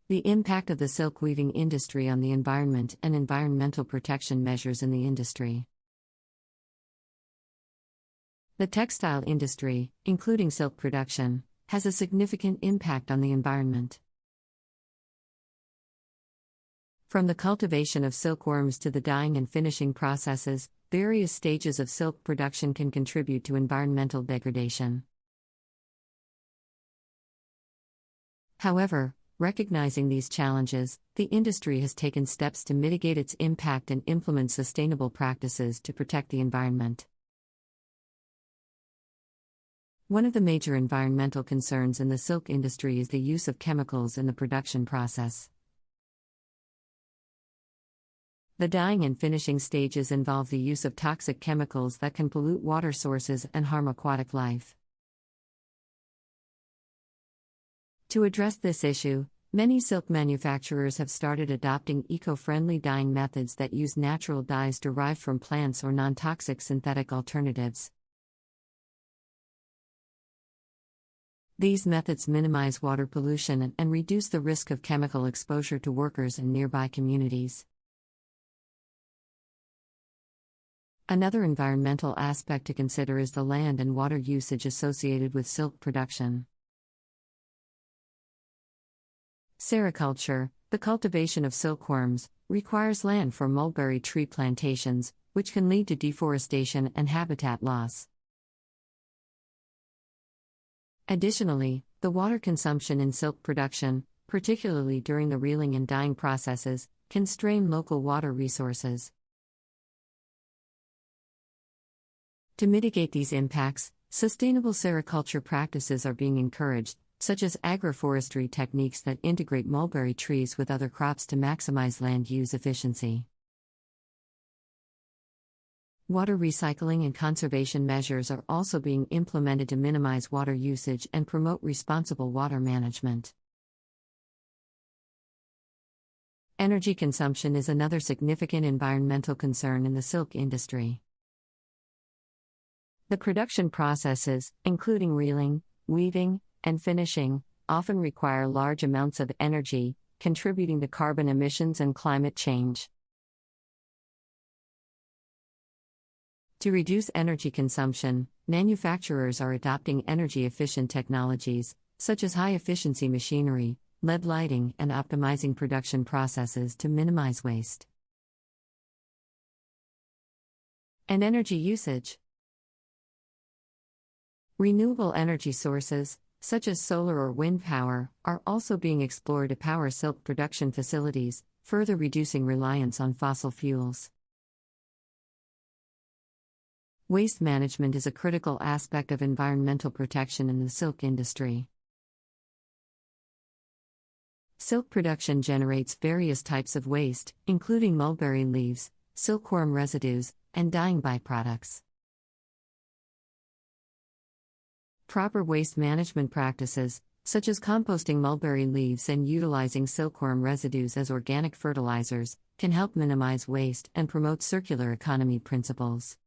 The impact of the silk weaving industry on the environment and environmental protection measures in the industry. The textile industry, including silk production, has a significant impact on the environment. From the cultivation of silkworms to the dyeing and finishing processes, various stages of silk production can contribute to environmental degradation. However, recognizing these challenges, the industry has taken steps to mitigate its impact and implement sustainable practices to protect the environment. One of the major environmental concerns in the silk industry is the use of chemicals in the production process. The dyeing and finishing stages involve the use of toxic chemicals that can pollute water sources and harm aquatic life. To address this issue, many silk manufacturers have started adopting eco-friendly dyeing methods that use natural dyes derived from plants or non-toxic synthetic alternatives. These methods minimize water pollution and reduce the risk of chemical exposure to workers in nearby communities. Another environmental aspect to consider is the land and water usage associated with silk production. Sericulture, the cultivation of silkworms, requires land for mulberry tree plantations, which can lead to deforestation and habitat loss. Additionally, the water consumption in silk production, particularly during the reeling and dyeing processes, can strain local water resources. To mitigate these impacts, sustainable sericulture practices are being encouraged, such as agroforestry techniques that integrate mulberry trees with other crops to maximize land use efficiency. Water recycling and conservation measures are also being implemented to minimize water usage and promote responsible water management. Energy consumption is another significant environmental concern in the silk industry. The production processes, including reeling, weaving, and finishing, often require large amounts of energy, contributing to carbon emissions and climate change. To reduce energy consumption, manufacturers are adopting energy-efficient technologies, such as high-efficiency machinery, LED lighting, and optimizing production processes to minimize waste. And energy usage. Renewable energy sources, such as solar or wind power, are also being explored to power silk production facilities, further reducing reliance on fossil fuels. Waste management is a critical aspect of environmental protection in the silk industry. Silk production generates various types of waste, including mulberry leaves, silkworm residues, and dyeing byproducts. Proper waste management practices, such as composting mulberry leaves and utilizing silkworm residues as organic fertilizers, can help minimize waste and promote circular economy principles.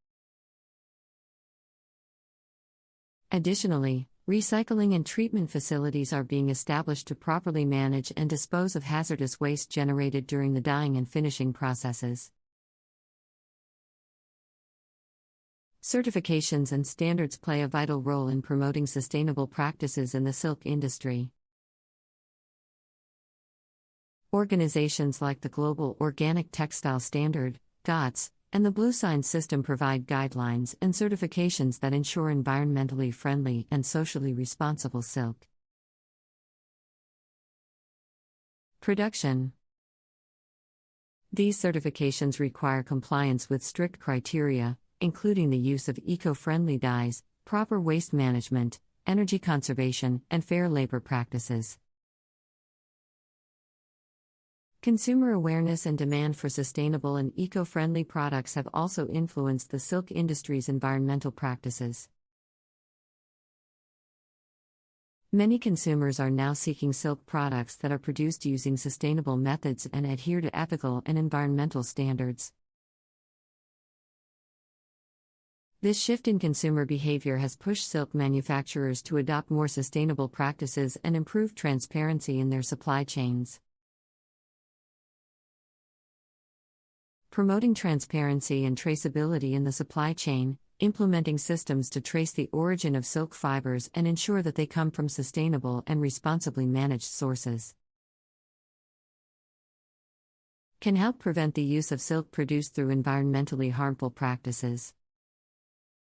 Additionally, recycling and treatment facilities are being established to properly manage and dispose of hazardous waste generated during the dyeing and finishing processes. Certifications and standards play a vital role in promoting sustainable practices in the silk industry. Organizations like the Global Organic Textile Standard, GOTS, and the Blue Sign System provide guidelines and certifications that ensure environmentally friendly and socially responsible silk production. These certifications require compliance with strict criteria, including the use of eco-friendly dyes, proper waste management, energy conservation, and fair labor practices. Consumer awareness and demand for sustainable and eco-friendly products have also influenced the silk industry's environmental practices. Many consumers are now seeking silk products that are produced using sustainable methods and adhere to ethical and environmental standards. This shift in consumer behavior has pushed silk manufacturers to adopt more sustainable practices and improve transparency in their supply chains. promoting transparency and traceability in the supply chain, implementing systems to trace the origin of silk fibers and ensure that they come from sustainable and responsibly managed sources. Can help prevent the use of silk produced through environmentally harmful practices.